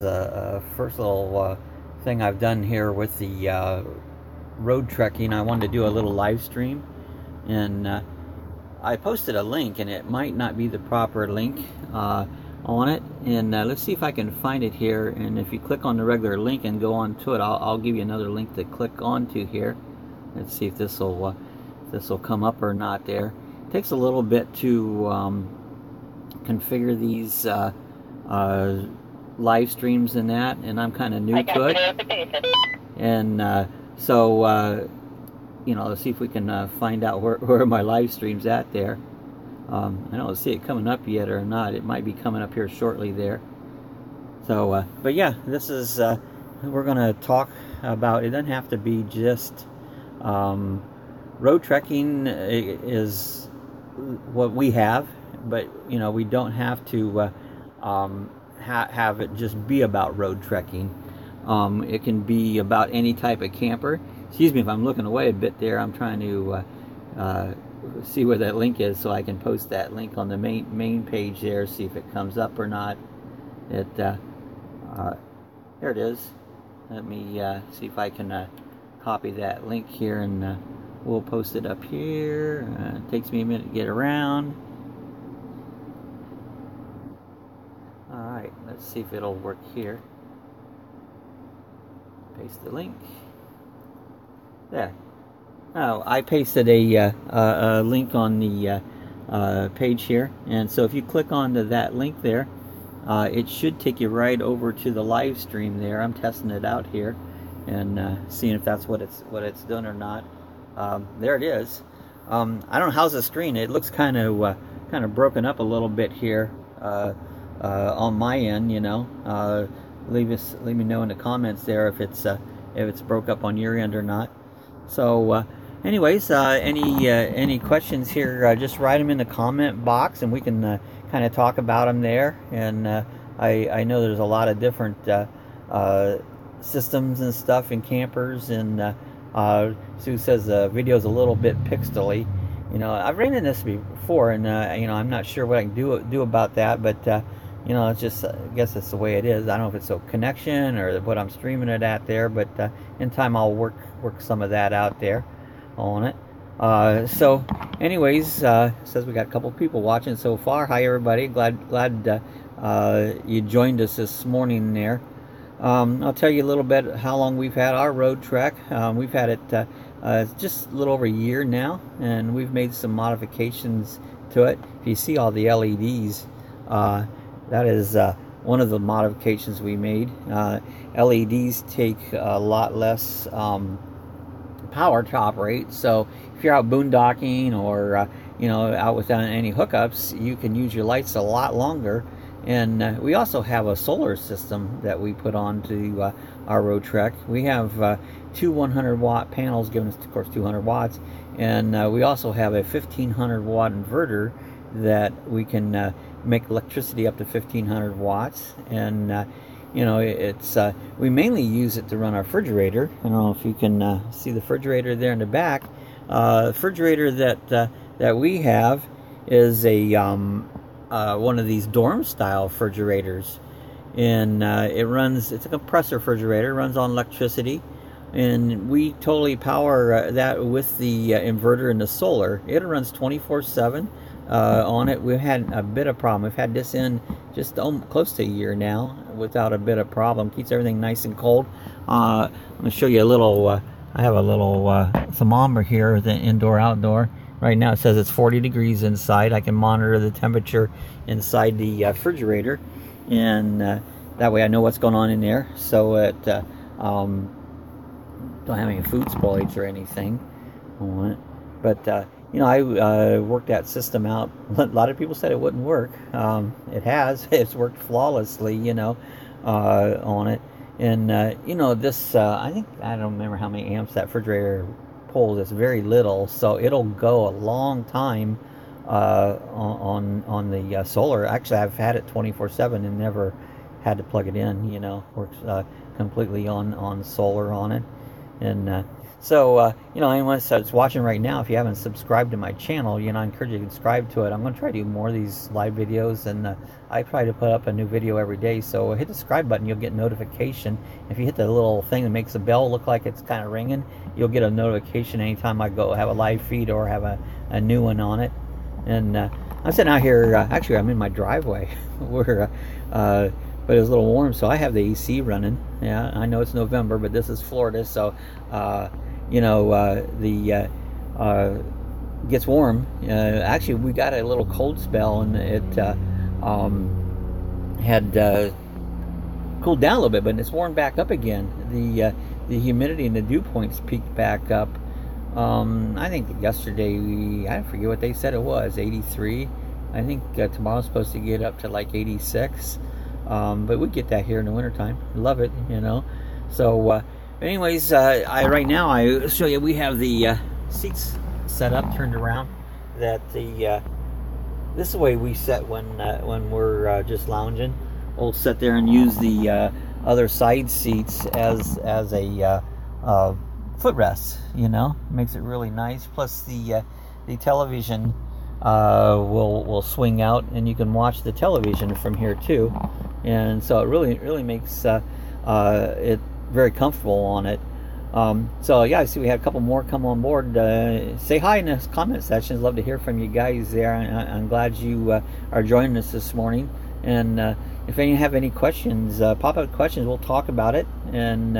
First little thing I've done here with the road trekking. I wanted to do a little live stream, and I posted a link, and it might not be the proper link on it. And let's see if I can find it here. And if you click on the regular link and go on to it, I'll give you another link to click onto here. Let's see if this will come up or not. There it takes a little bit to configure these live streams and that, and I'm kind of new to it, and you know, let's see if we can find out where my live stream's at there. I don't see it coming up yet or not. It might be coming up here shortly there. So but yeah, this is we're gonna talk about, it doesn't have to be just road trekking is what we have, but you know, we don't have to have it just be about road trekking. It can be about any type of camper. Excuse me if I'm looking away a bit there. I'm trying to see where that link is so I can post that link on the main page there, see if it comes up or not. There it is. Let me see if I can copy that link here, and we'll post it up here. It takes me a minute to get around. Alright, let's see if it'll work here. Paste the link. There. Oh, I pasted a link on the page here, and so if you click onto that link there, it should take you right over to the live stream there. I'm testing it out here and seeing if that's what it's done or not. There it is. I don't know, how's the screen? It looks kind of broken up a little bit here. On my end, you know, leave me know in the comments there if it's broke up on your end or not. So anyways, any questions here, just write them in the comment box, and we can kind of talk about them there. And I know there's a lot of different systems and stuff in campers, and Sue says the video's a little bit pixely. You know, I've ran into this before, and you know, I'm not sure what I can do about that, but you know, it's just, I guess it's the way it is. I don't know if it's a connection or what I'm streaming it at there, but in time I'll work some of that out there on it. So anyways, says we got a couple people watching so far. Hi everybody, glad you joined us this morning there. I'll tell you a little bit how long we've had our road trek. We've had it just a little over a year now, and we've made some modifications to it. If you see all the LEDs, that is one of the modifications we made. LEDs take a lot less power to operate, so if you're out boondocking or you know, out without any hookups, you can use your lights a lot longer. And we also have a solar system that we put onto our Roadtrek. We have two 100-watt panels giving us, of course, 200 watts, and we also have a 1500-watt inverter that we can make electricity up to 1500 watts. And you know, it's we mainly use it to run our refrigerator. I don't know if you can see the refrigerator there in the back. The refrigerator that we have is a one of these dorm style refrigerators, and it's a compressor refrigerator, runs on electricity, and we totally power that with the inverter and the solar. It runs 24/7 on it. We've had a bit of problem. We've had this in just close to a year now without a bit of problem. Keeps everything nice and cold. I'm going to show you a little, I have a little thermometer here, the indoor outdoor. Right now it says it's 40 degrees inside. I can monitor the temperature inside the refrigerator, and that way I know what's going on in there, so it don't have any food spoilage or anything on it. But you know, I worked that system out. A lot of people said it wouldn't work. It has. It's worked flawlessly, you know, on it. And you know, this I don't remember how many amps that refrigerator pulls. It's very little, so it'll go a long time on the solar. Actually, I've had it 24/7 and never had to plug it in. You know, works completely on solar on it. And So, you know, anyone that's watching right now, if you haven't subscribed to my channel, you know, I encourage you to subscribe to it. I'm going to try to do more of these live videos, and I try to put up a new video every day. So hit the subscribe button, you'll get notification. If you hit the little thing that makes the bell look like it's kind of ringing, you'll get a notification anytime I go have a live feed or have a new one on it. And I'm sitting out here, actually I'm in my driveway, where, but it was a little warm, so I have the AC running. Yeah, I know it's November, but this is Florida, so you know, gets warm. Actually, we got a little cold spell, and it had cooled down a little bit, but it's warmed back up again. The humidity and the dew points peaked back up. I think yesterday, I forget what they said it was, 83. I think tomorrow's supposed to get up to like 86. But we get that here in the wintertime. Love it, you know. So, anyways, right now I show you, we have the seats set up, turned around. That this is the way we sit when we're just lounging. We'll sit there and use the other side seats as a footrest. You know, makes it really nice. Plus the television will swing out, and you can watch the television from here too. And so it really makes it very comfortable on it. So yeah, I see we had a couple more come on board. Say hi in the comment section. Love to hear from you guys there. I'm glad you are joining us this morning. And if you have any questions, pop up questions, we'll talk about it. And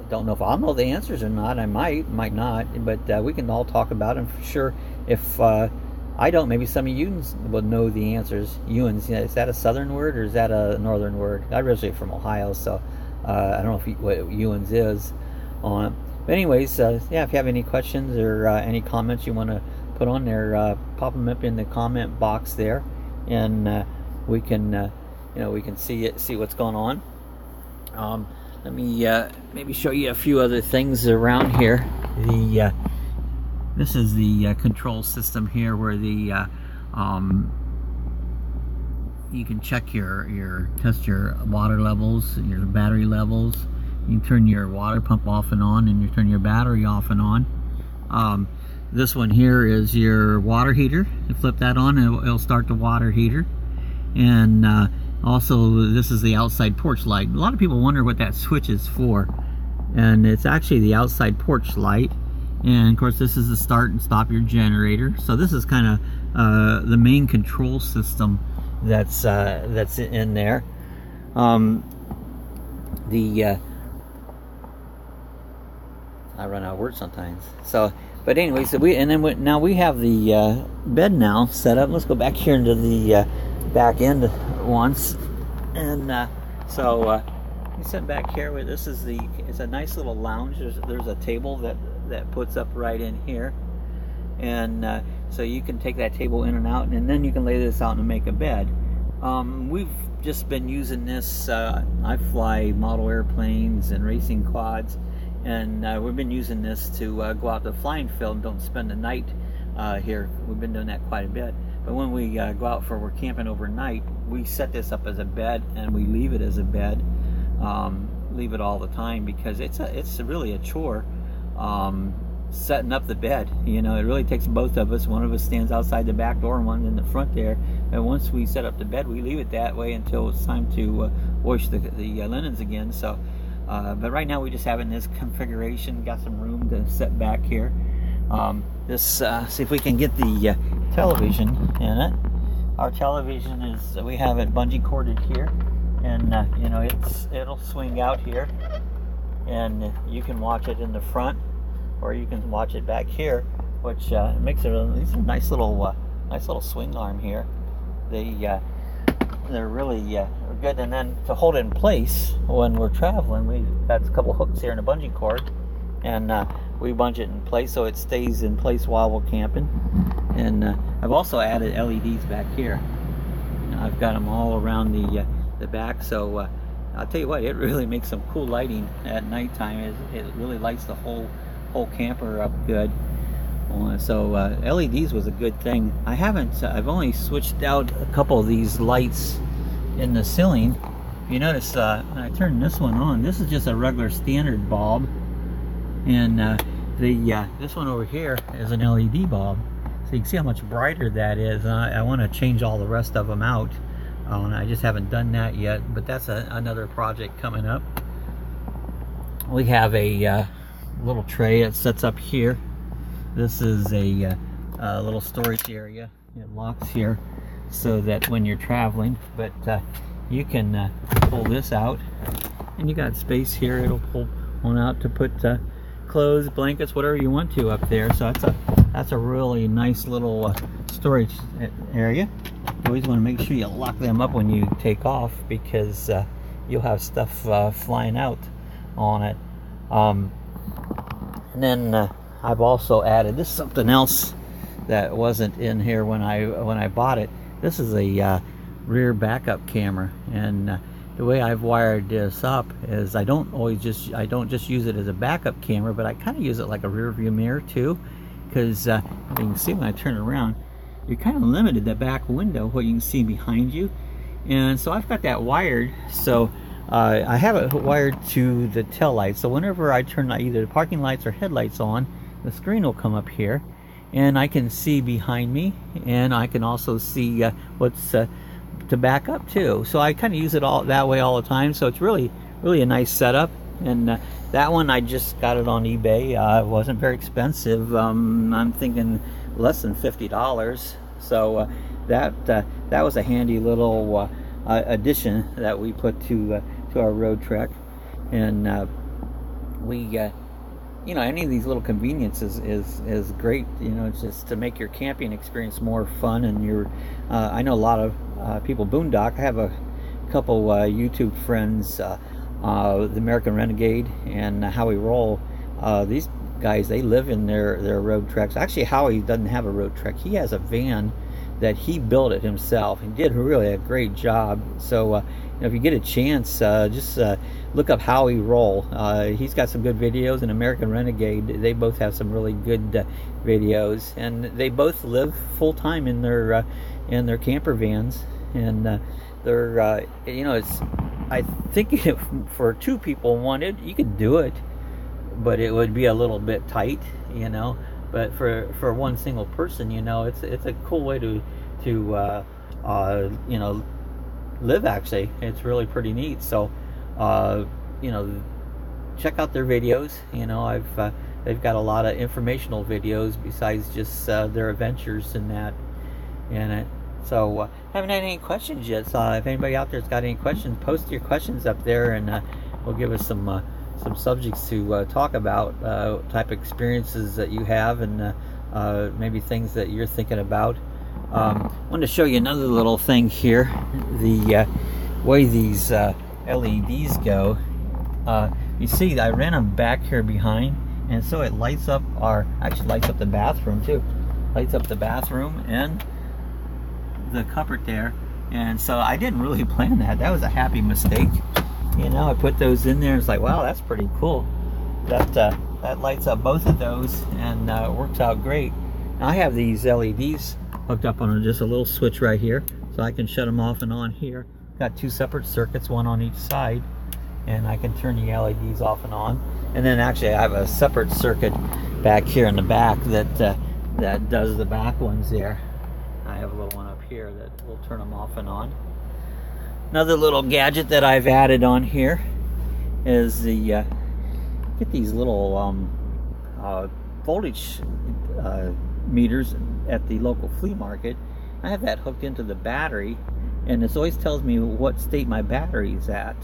don't know if I'll know the answers or not. I might not, but we can all talk about them for sure. If I don't, maybe some of you will know the answers. Ewans, yeah, is that a southern word or is that a northern word? I'm originally from Ohio, so I don't know what Ewans is on it. But anyways, yeah, if you have any questions or any comments you want to put on there, pop them up in the comment box there, and we can, you know, we can see what's going on. Let me maybe show you a few other things around here. This is the control system here, where the you can check test your water levels, your battery levels. You can turn your water pump off and on, and you turn your battery off and on. This one here is your water heater. You flip that on, and it'll start the water heater. And also, this is the outside porch light. A lot of people wonder what that switch is for, and it's actually the outside porch light. And of course, this is the start and stop your generator. So this is kind of the main control system that's in there. I run out of words sometimes. So, but anyway, so now we have the bed now set up. Let's go back here into the back end once, and so you sit back here. It's a nice little lounge. There's a table that puts up right in here, and so you can take that table in and out, and then you can lay this out and make a bed. We've just been using this. I fly model airplanes and racing quads, and we've been using this to go out to the flying field and don't spend the night here. We've been doing that quite a bit. But when we go out we're camping overnight, we set this up as a bed, and we leave it as a bed. Leave it all the time, because it's really a chore setting up the bed. You know, it really takes both of us. One of us stands outside the back door and one in the front there. And once we set up the bed, we leave it that way until it's time to wash the linens again. So, but right now we just have it in this configuration. Got some room to set back here. See if we can get the television in it. Our television we have it bungee corded here, and you know, it'll swing out here, and you can watch it in the front, or you can watch it back here, which makes it these are nice little swing arm here. They're really good. And then to hold it in place when we're traveling, we've got a couple hooks here and a bungee cord, and we bunge it in place so it stays in place while we're camping. And I've also added LEDs back here. I've got them all around the back, so I'll tell you what, it really makes some cool lighting at nighttime. It really lights the whole camper up good. So LEDs was a good thing. I've only switched out a couple of these lights in the ceiling. If you notice, when I turn this one on, this is just a regular standard bulb. And this one over here is an LED bulb, so you can see how much brighter that is. I want to change all the rest of them out, and I just haven't done that yet, but that's another project coming up. We have a little tray that sets up here. This is a little storage area. It locks here so that when you're traveling, but you can pull this out, and you got space here. It'll pull one out to put clothes, blankets, whatever you want to up there. So that's a really nice little storage area. You always want to make sure you lock them up when you take off, because you'll have stuff flying out on it. And then I've also added, this is something else that wasn't in here when I bought it. This is a rear backup camera, and the way I've wired this up is I don't just use it as a backup camera, but I kind of use it like a rear view mirror too, because you can see when I turn around, you're kind of limited the back window, what you can see behind you. And so I've got that wired, so I have it wired to the tail light, so whenever I turn either the parking lights or headlights on, the screen will come up here, and I can see behind me, and I can also see what's to back up too. So I kind of use it all that way all the time, so it's really a nice setup. And that one, I just got it on eBay. It wasn't very expensive. I'm thinking less than $50. So that was a handy little addition that we put to our Roadtrek. And you know, any of these little conveniences is great. You know, it's just to make your camping experience more fun. And I know a lot of people boondock. I have a couple YouTube friends, the American Renegade and How We Roll. These guys, they live in their Roadtreks. Actually, Howie doesn't have a Roadtrek. He has a van that he built it himself. He did really a great job. So you know, if you get a chance, just look up How We Roll. He's got some good videos, and American Renegade, they both have some really good videos, and they both live full-time in their camper vans. And they're you know, I think if for two people wanted, you could do it, but it would be a little bit tight, you know. But for one single person, you know, it's a cool way to you know, live. Actually, it's really pretty neat. So you know, check out their videos. You know, they've got a lot of informational videos besides just their adventures and that. And so haven't had any questions yet. So if anybody out there's got any questions, post your questions up there, and we'll give us some subjects to talk about, type of experiences that you have, and maybe things that you're thinking about. I wanted to show you another little thing here. The way these LEDs go, you see I ran them back here behind, and so it lights up actually lights up the bathroom too. Lights up the bathroom and the cupboard there. And so I didn't really plan that. That was a happy mistake. You know, I put those in there. It's like, wow, that's pretty cool. That lights up both of those, and it works out great. Now I have these LEDs hooked up on just a little switch right here, so I can shut them off and on here. Got two separate circuits, one on each side, and I can turn the LEDs off and on. And then actually I have a separate circuit back here in the back that does the back ones there. I have a little one up here that will turn them off and on. Another little gadget that I've added on here is the get these little voltage meters at the local flea market. I have that hooked into the battery, and this always tells me what state my battery is at.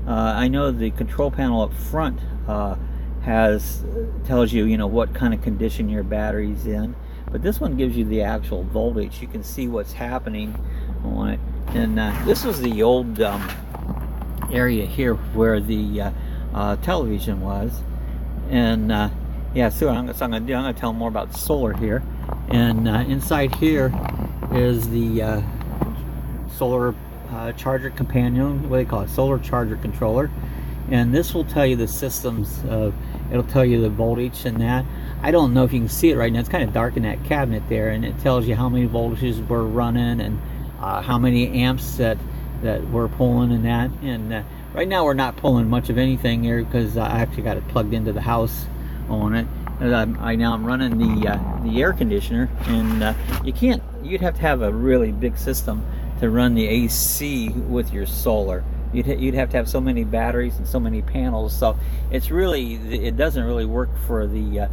I know the control panel up front tells you, you know, what kind of condition your battery's in, but this one gives you the actual voltage. You can see what's happening on it. And this was the old area here where the television was. And yeah, so I'm gonna tell more about solar here. And inside here is the solar charger companion, what do they call it, solar charger controller. And this will tell you the systems of, it'll tell you the voltage and that. I don't know if you can see it right now. It's kind of dark in that cabinet there, and it tells you how many voltages we're running and how many amps that we're pulling and that. And right now we're not pulling much of anything here because I actually got it plugged into the house on it. I'm running the air conditioner, and you'd have to have a really big system to run the AC with your solar. You'd have to have so many batteries and so many panels, so it doesn't really work for the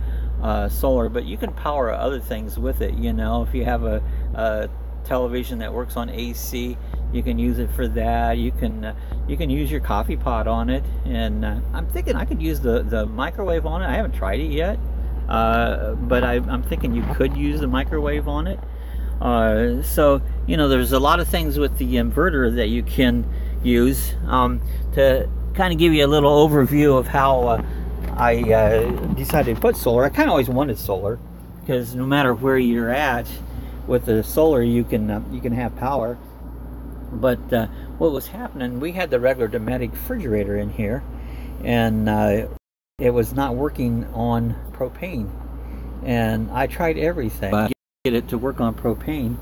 solar. But you can power other things with it. You know, if you have a television that works on AC, you can use it for that. You can use your coffee pot on it, and I'm thinking I could use the microwave on it. I haven't tried it yet, but I'm thinking you could use the microwave on it. So you know, there's a lot of things with the inverter that you can use. To kind of give you a little overview of how I decided to put solar. I kind of always wanted solar, because no matter where you're at with the solar, you can have power. But what was happening, we had the regular domestic refrigerator in here, and it was not working on propane. And I tried everything to get it to work on propane,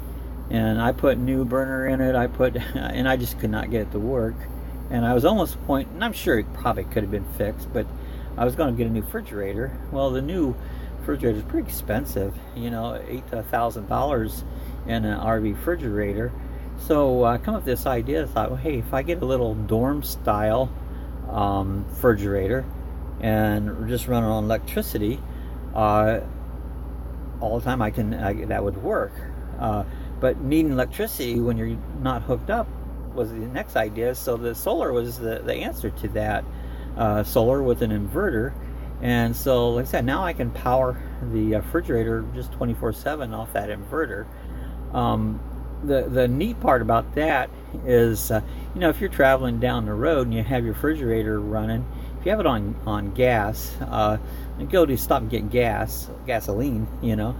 and I put new burner in it. And I just could not get it to work. And I was almost to the point, and I'm sure it probably could have been fixed, but I was going to get a new refrigerator. Well, the new refrigerator is pretty expensive, you know, $8,000 to $1,000 in an RV refrigerator. So I come up with this idea. I thought, well, hey, if I get a little dorm style refrigerator and just run it on electricity all the time, that would work. But needing electricity when you're not hooked up was the next idea. So the solar was the answer to that. Solar with an inverter. And so, like I said, now I can power the refrigerator just 24/7 off that inverter. The neat part about that is, you know, if you're traveling down the road and you have your refrigerator running, if you have it on gas, and go to stop and get gasoline, you know,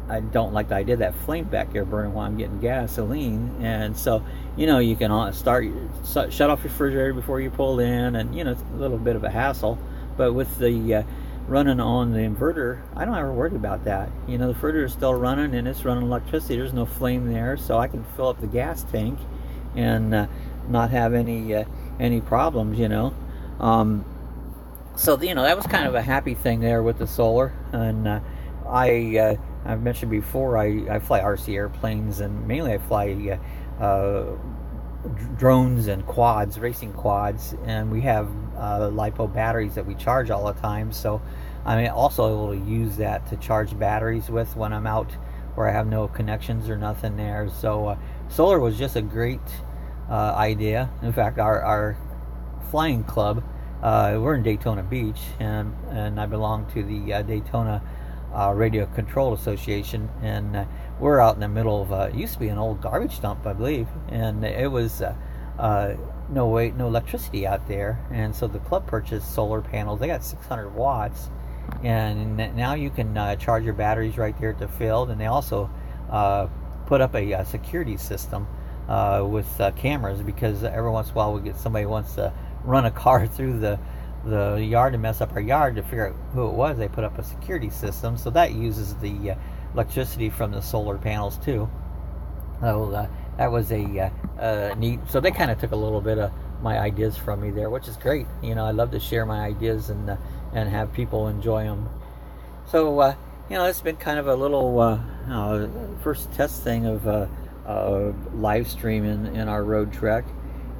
I don't like the idea of that flame back there burning while I'm getting gasoline. And so, you know, you can shut off your refrigerator before you pull in, and you know, it's a little bit of a hassle. But with the running on the inverter, I don't ever worry about that. You know, the refrigerator is still running, and it's running electricity. There's no flame there, so I can fill up the gas tank and not have any problems. You know, so you know, that was kind of a happy thing there with the solar. And I've mentioned before, I fly RC airplanes, and mainly I fly drones and quads, racing quads, and we have LiPo batteries that we charge all the time. So I'm also able to use that to charge batteries with when I'm out where I have no connections or nothing there. So solar was just a great idea. In fact, our flying club, we're in Daytona Beach, and I belong to the Daytona Radio Control Association, and we're out in the middle of it used to be an old garbage dump, I believe, and it was no electricity out there. And so the club purchased solar panels. They got 600 watts, and now you can charge your batteries right there at the field. And they also put up a security system with cameras, because every once in a while we get somebody who wants to run a car through the yard and mess up our yard. To figure out who it was, they put up a security system, so that uses the electricity from the solar panels too. So that was a neat. So they kind of took a little bit of my ideas from me there, which is great. You know, I love to share my ideas and have people enjoy them. So you know, it's been kind of a little first test thing of live stream in our Roadtrek,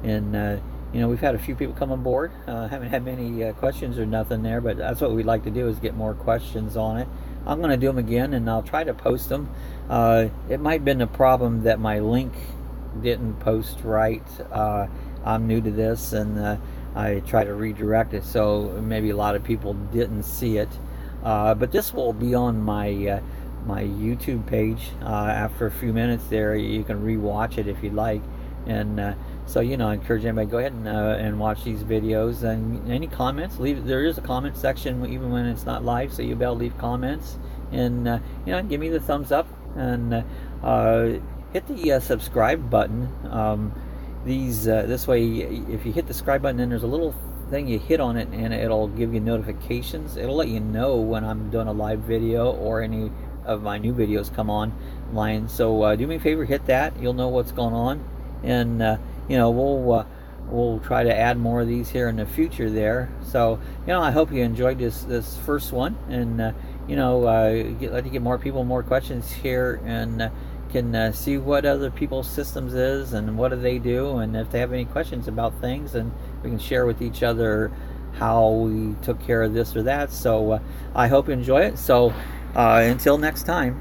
and you know, we've had a few people come on board. Haven't had many questions or nothing there, but that's what we'd like to do, is get more questions on it. I'm going to do them again, and I'll try to post them. It might have been a problem that my link didn't post right. I'm new to this, and I try to redirect it, so maybe a lot of people didn't see it. But this will be on my my YouTube page after a few minutes there. You can re-watch it if you'd like. And so, you know, I encourage anybody to go ahead and watch these videos. And any comments, there is a comment section even when it's not live, so you'll be able to leave comments. And you know, give me the thumbs up, and hit the subscribe button. This way, if you hit the subscribe button, then there's a little thing you hit on it, and it'll give you notifications. It'll let you know when I'm doing a live video or any of my new videos come online. So do me a favor, hit that. You'll know what's going on. And you know, we'll try to add more of these here in the future there. So, you know, I hope you enjoyed this first one, and you know, let you get more people more questions here, and can see what other people's systems is and what do they do, and if they have any questions about things, and we can share with each other how we took care of this or that. So I hope you enjoy it. So until next time.